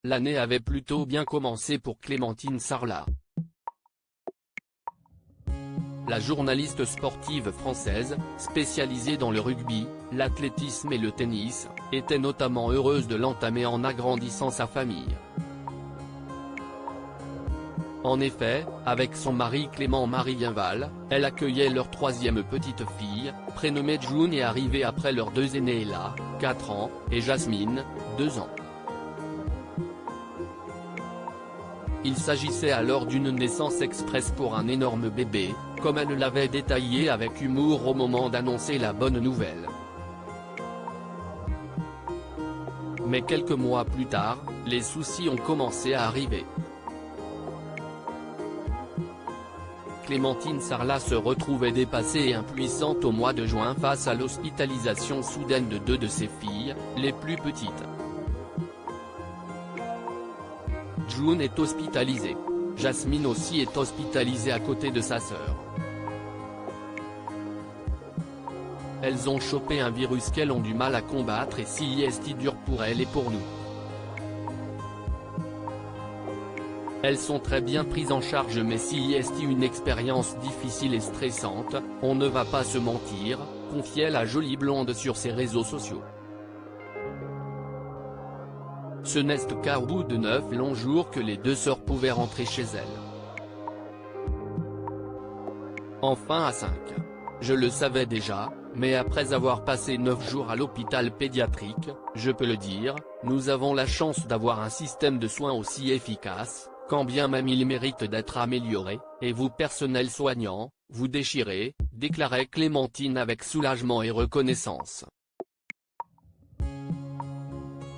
l'année avait plutôt bien commencé pour Clémentine Sarlat. La journaliste sportive française, spécialisée dans le rugby, l'athlétisme et le tennis, était notamment heureuse de l'entamer en agrandissant sa famille. En effet, avec son mari Clément Marienval, elle accueillait leur troisième petite fille, prénommée June et arrivée après leurs deux aînés Ella, 4 ans, et Jasmine, 2 ans. Il s'agissait alors d'une naissance express pour un énorme bébé, comme elle l'avait détaillé avec humour au moment d'annoncer la bonne nouvelle. Mais quelques mois plus tard, les soucis ont commencé à arriver. Clémentine Sarlat se retrouvait dépassée et impuissante au mois de juin face à l'hospitalisation soudaine de 2 de ses filles, les plus petites. June est hospitalisée. Jasmine aussi est hospitalisée à côté de sa sœur. Elles ont chopé un virus qu'elles ont du mal à combattre et si est dur pour elles et pour nous. Elles sont très bien prises en charge mais si est une expérience difficile et stressante, on ne va pas se mentir, confiait la jolie blonde sur ses réseaux sociaux. Ce n'est qu'au bout de 9 longs jours que les 2 sœurs pouvaient rentrer chez elles. Enfin à 5. Je le savais déjà, mais après avoir passé 9 jours à l'hôpital pédiatrique, je peux le dire, nous avons la chance d'avoir un système de soins aussi efficace, quand bien même il mérite d'être amélioré, et vous personnel soignant, vous déchirez, déclarait Clémentine avec soulagement et reconnaissance.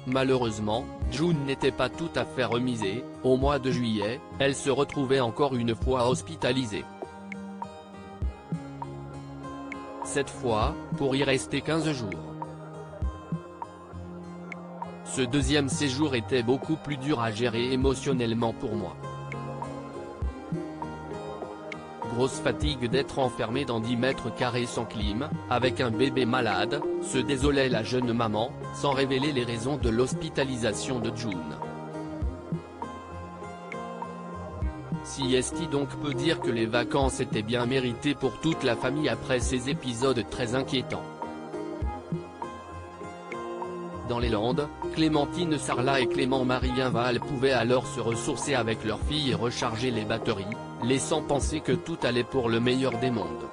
Malheureusement, June n'était pas tout à fait remisée, au mois de juillet, elle se retrouvait encore une fois hospitalisée. Cette fois, pour y rester 15 jours. Ce deuxième séjour était beaucoup plus dur à gérer émotionnellement pour moi. Grosse fatigue d'être enfermée dans 10 mètres carrés sans clim, avec un bébé malade, se désolait la jeune maman, sans révéler les raisons de l'hospitalisation de June. Si donc peut dire que les vacances étaient bien méritées pour toute la famille après ces épisodes très inquiétants. Dans les Landes, Clémentine Sarlat et Clément Marienval pouvaient alors se ressourcer avec leur fille et recharger les batteries, laissant penser que tout allait pour le meilleur des mondes.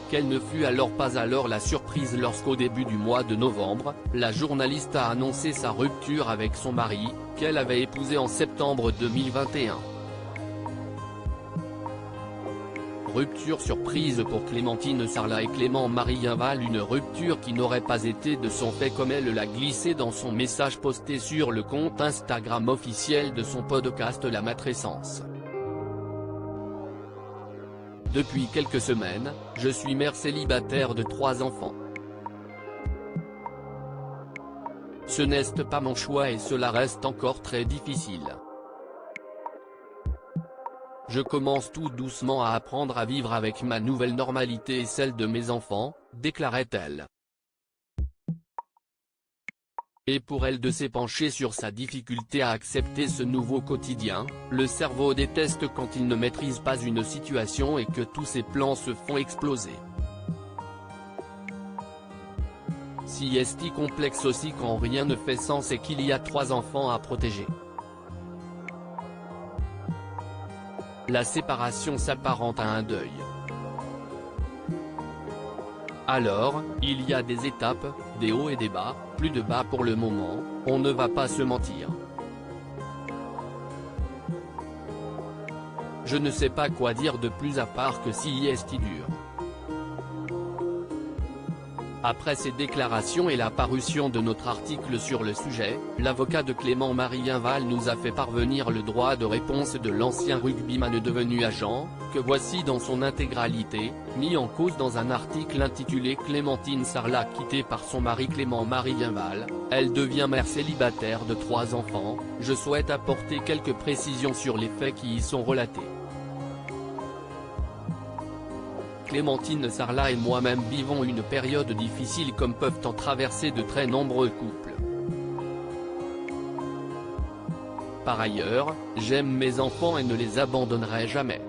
Quelle ne fut alors pas la surprise lorsqu'au début du mois de novembre, la journaliste a annoncé sa rupture avec son mari, qu'elle avait épousé en septembre 2021. Rupture surprise pour Clémentine Sarlat et Clément Marienval, une rupture qui n'aurait pas été de son fait comme elle l'a glissé dans son message posté sur le compte Instagram officiel de son podcast La Matrescence. Depuis quelques semaines, je suis mère célibataire de 3 enfants. Ce n'est pas mon choix et cela reste encore très difficile. Je commence tout doucement à apprendre à vivre avec ma nouvelle normalité et celle de mes enfants, déclarait-elle. Et pour elle de s'épancher sur sa difficulté à accepter ce nouveau quotidien, le cerveau déteste quand il ne maîtrise pas une situation et que tous ses plans se font exploser. Si complexe aussi quand rien ne fait sens et qu'il y a 3 enfants à protéger. La séparation s'apparente à un deuil. Alors, il y a des étapes, des hauts et des bas, plus de bas pour le moment, on ne va pas se mentir. Je ne sais pas quoi dire de plus à part que si dur. Après ces déclarations et la parution de notre article sur le sujet, l'avocat de Clément Marienval nous a fait parvenir le droit de réponse de l'ancien rugbyman devenu agent, que voici dans son intégralité, mis en cause dans un article intitulé Clémentine Sarlat quittée par son mari Clément Marienval, elle devient mère célibataire de 3 enfants, je souhaite apporter quelques précisions sur les faits qui y sont relatés. Clémentine Sarlat et moi-même vivons une période difficile comme peuvent en traverser de très nombreux couples. Par ailleurs, j'aime mes enfants et ne les abandonnerai jamais.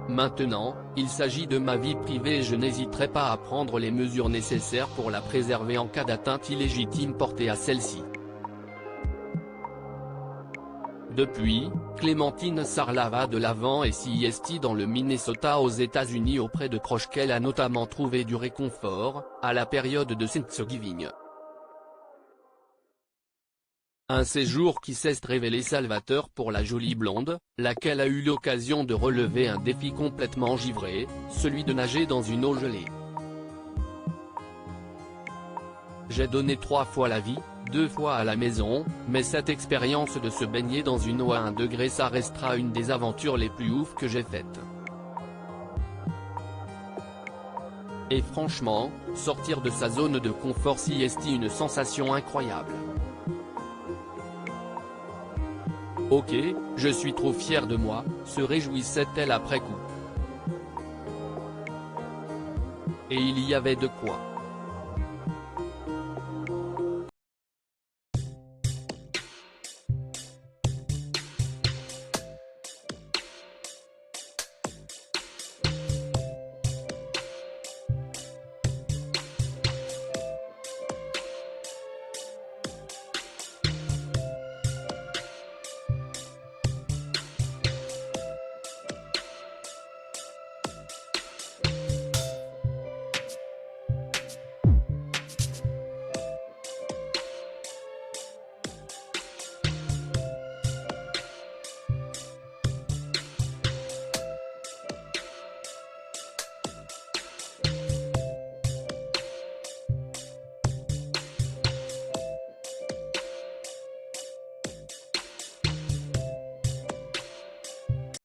Maintenant, il s'agit de ma vie privée et je n'hésiterai pas à prendre les mesures nécessaires pour la préserver en cas d'atteinte illégitime portée à celle-ci. Depuis, Clémentine Sarlat va de l'avant et s'y investit dans le Minnesota aux États-Unis auprès de proches qu'elle a notamment trouvé du réconfort, à la période de Thanksgiving. Un séjour qui s'est révélé salvateur pour la jolie blonde, laquelle a eu l'occasion de relever un défi complètement givré, celui de nager dans une eau gelée. J'ai donné 3 fois la vie, 2 fois à la maison, mais cette expérience de se baigner dans une eau à 1 degré ça restera une des aventures les plus ouf que j'ai faites. Et franchement, sortir de sa zone de confort si est une sensation incroyable. Ok, je suis trop fier de moi, se réjouissait-elle après coup. Et il y avait de quoi.